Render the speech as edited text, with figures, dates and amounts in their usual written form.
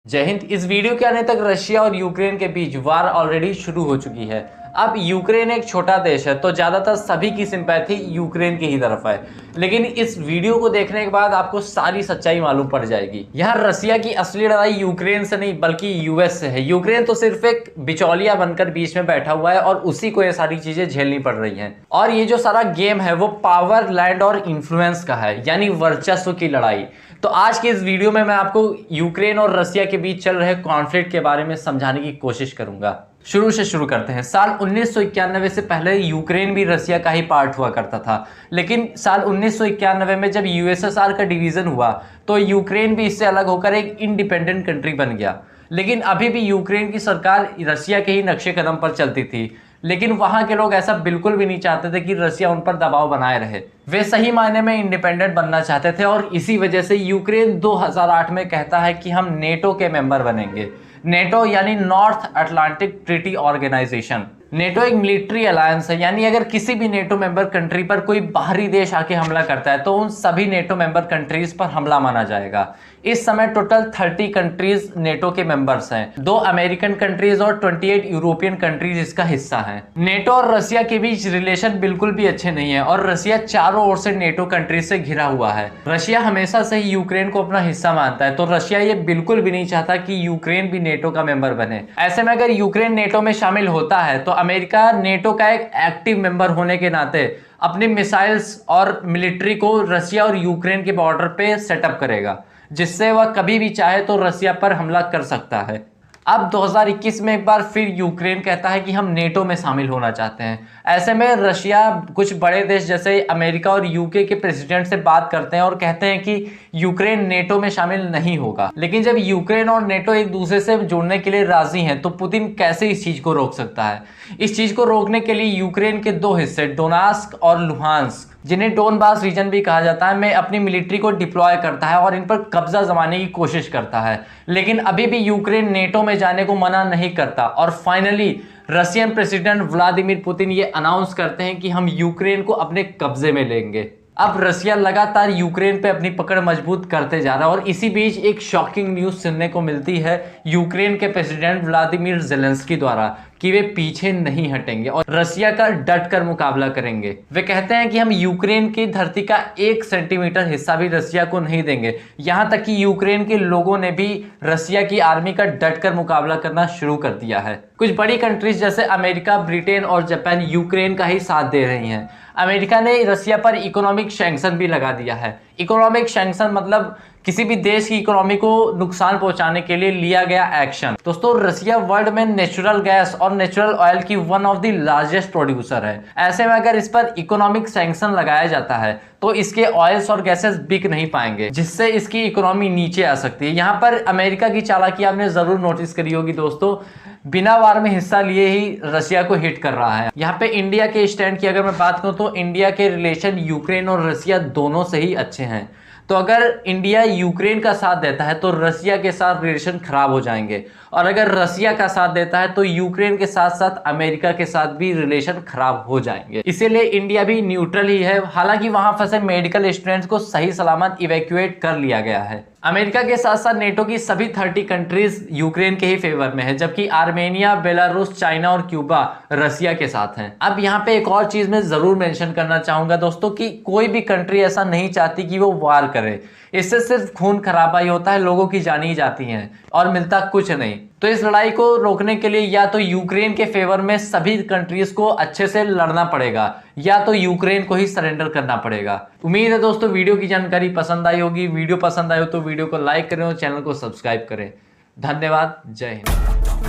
जय हिंद। इस वीडियो के आने तक रशिया और यूक्रेन के बीच वार ऑलरेडी शुरू हो चुकी है। अब यूक्रेन एक छोटा देश है तो ज़्यादातर सभी की सिंपैथी यूक्रेन की ही तरफ है, लेकिन इस वीडियो को देखने के बाद आपको सारी सच्चाई मालूम पड़ जाएगी। यहाँ रशिया की असली लड़ाई यूक्रेन से नहीं बल्कि यूएस से है। यूक्रेन तो सिर्फ एक बिचौलिया बनकर बीच में बैठा हुआ है और उसी को ये सारी चीजें झेलनी पड़ रही हैं। और ये जो सारा गेम है वो पावर, लैंड और इन्फ्लुएंस का है, यानी वर्चस्व की लड़ाई। तो आज की इस वीडियो में मैं आपको यूक्रेन और रशिया के बीच चल रहे कॉन्फ्लिक्ट के बारे में समझाने की कोशिश करूंगा। शुरू से शुरू करते हैं। साल 1991 से पहले यूक्रेन भी रशिया का ही पार्ट हुआ करता था, लेकिन साल 1991 में जब यूएसएसआर का डिवीजन हुआ तो यूक्रेन भी इससे अलग होकर एक इंडिपेंडेंट कंट्री बन गया। लेकिन अभी भी यूक्रेन की सरकार रशिया के ही नक्शे कदम पर चलती थी, लेकिन वहां के लोग ऐसा बिल्कुल भी नहीं चाहते थे कि रशिया उन पर दबाव बनाए रहे। वे सही मायने में इंडिपेंडेंट बनना चाहते थे और इसी वजह से यूक्रेन 2008 में कहता है कि हम नेटो के मेंबर बनेंगे। नेटो यानी North Atlantic Treaty Organization. NATO एक मिलिट्री अलायंस है, यानी अगर किसी भी नेटो मेंबर कंट्री पर कोई बाहरी देश आके हमला करता है तो उन सभी नेटो मेंबर कंट्रीज पर हमला माना जाएगा। इस समय टोटल 30 कंट्रीज नेटो के मेंबर्स हैं, 2 अमेरिकन कंट्रीज और 28 यूरोपियन कंट्रीज इसका हिस्सा हैं। नेटो और रशिया के बीच रिलेशन बिल्कुल भी अच्छे नहीं है और रशिया चारों ओर से नेटो कंट्रीज से घिरा हुआ है। रशिया हमेशा से ही यूक्रेन को अपना हिस्सा मानता है, तो रशिया ये बिल्कुल भी नहीं चाहता कि यूक्रेन भी नेटो का मेंबर बने। ऐसे में अगर यूक्रेन नेटो में शामिल होता है तो अमेरिका नेटो का एक एक्टिव मेंबर होने के नाते अपनी मिसाइल्स और मिलिट्री को रशिया और यूक्रेन के बॉर्डर पे सेटअप करेगा, जिससे वह कभी भी चाहे तो रशिया पर हमला कर सकता है। अब 2021 में एक बार फिर यूक्रेन कहता है कि हम नेटो में शामिल होना चाहते हैं। ऐसे में रशिया कुछ बड़े देश जैसे अमेरिका और यूके के प्रेसिडेंट से बात करते हैं और कहते हैं कि यूक्रेन नेटो में शामिल नहीं होगा। लेकिन जब यूक्रेन और नेटो एक दूसरे से जुड़ने के लिए राजी हैं तो पुतिन कैसे इस चीज को रोक सकता है? इस चीज को रोकने के लिए यूक्रेन के 2 हिस्से डोनेट्स्क और लुहांस्क, जिन्हें डोनबास रीजन भी कहा जाता है, में अपनी मिलिट्री को डिप्लॉय करता है और इन पर कब्जा जमाने की कोशिश करता है। लेकिन अभी भी यूक्रेन नेटो में जाने को मना नहीं करता और finally Russian president Vladimir Putin ये अनाउंस करते हैं कि हम यूक्रेन को अपने कब्जे में लेंगे। अब रशिया लगातार यूक्रेन पे अपनी पकड़ मजबूत करते जा रहा है और इसी बीच एक शॉकिंग न्यूज सुनने को मिलती है यूक्रेन के प्रेसिडेंट व्लादिमीर ज़ेलेंस्की द्वारा कि वे पीछे नहीं हटेंगे और रशिया का डट कर मुकाबला करेंगे। वे कहते हैं कि हम यूक्रेन की धरती का 1 सेंटीमीटर हिस्सा भी रशिया को नहीं देंगे। यहाँ तक कि यूक्रेन के लोगों ने भी रशिया की आर्मी का डट कर मुकाबला करना शुरू कर दिया है। कुछ बड़ी कंट्रीज जैसे अमेरिका, ब्रिटेन और जापान यूक्रेन का ही साथ दे रही हैं। अमेरिका ने रशिया पर इकोनॉमिक सैंक्शन भी लगा दिया है। इकोनॉमिक सैंक्शन मतलब किसी भी देश की इकोनॉमी को नुकसान पहुंचाने के लिए लिया गया एक्शन। दोस्तों, रशिया वर्ल्ड में नेचुरल गैस और नेचुरल ऑयल की one of the largest producer है। ऐसे में अगर इस पर इकोनॉमिक सैंक्शन लगाया जाता है तो इसके ऑयल्स और गैसेस बिक नहीं पाएंगे, जिससे इसकी इकोनॉमी नीचे आ सकती है। यहाँ पर अमेरिका की चालाकी आपने जरूर नोटिस करी होगी दोस्तों, बिना वार में हिस्सा लिए ही रशिया को हिट कर रहा है। यहाँ पे इंडिया के स्टैंड की अगर मैं बात करूँ तो इंडिया के रिलेशन यूक्रेन और रशिया दोनों से ही अच्छे हैं। तो अगर इंडिया यूक्रेन का साथ देता है तो रशिया के साथ रिलेशन खराब हो जाएंगे, और अगर रशिया का साथ देता है तो यूक्रेन के साथ साथ अमेरिका के साथ भी रिलेशन खराब हो जाएंगे। इसीलिए इंडिया भी न्यूट्रल ही है। हालांकि वहां फंसे मेडिकल स्टूडेंट्स को सही सलामत इवैक्यूएट कर लिया गया है। अमेरिका के साथ साथ नेटो की सभी 30 कंट्रीज यूक्रेन के ही फेवर में है, जबकि आर्मेनिया, बेलारूस, चाइना और क्यूबा रशिया के साथ हैं। अब यहाँ पे एक और चीज मैं जरूर मेंशन करना चाहूंगा दोस्तों कि कोई भी कंट्री ऐसा नहीं चाहती कि वो वार करे। इससे सिर्फ खून खराबा ही होता है, लोगों की जानी जाती हैं और मिलता कुछ नहीं। तो इस लड़ाई को रोकने के लिए या तो यूक्रेन के फेवर में सभी कंट्रीज को अच्छे से लड़ना पड़ेगा या तो यूक्रेन को ही सरेंडर करना पड़ेगा। उम्मीद है दोस्तों वीडियो की जानकारी पसंद आई होगी। वीडियो पसंद आए हो तो वीडियो को लाइक करें और चैनल को सब्सक्राइब करें। धन्यवाद। जय हिंद।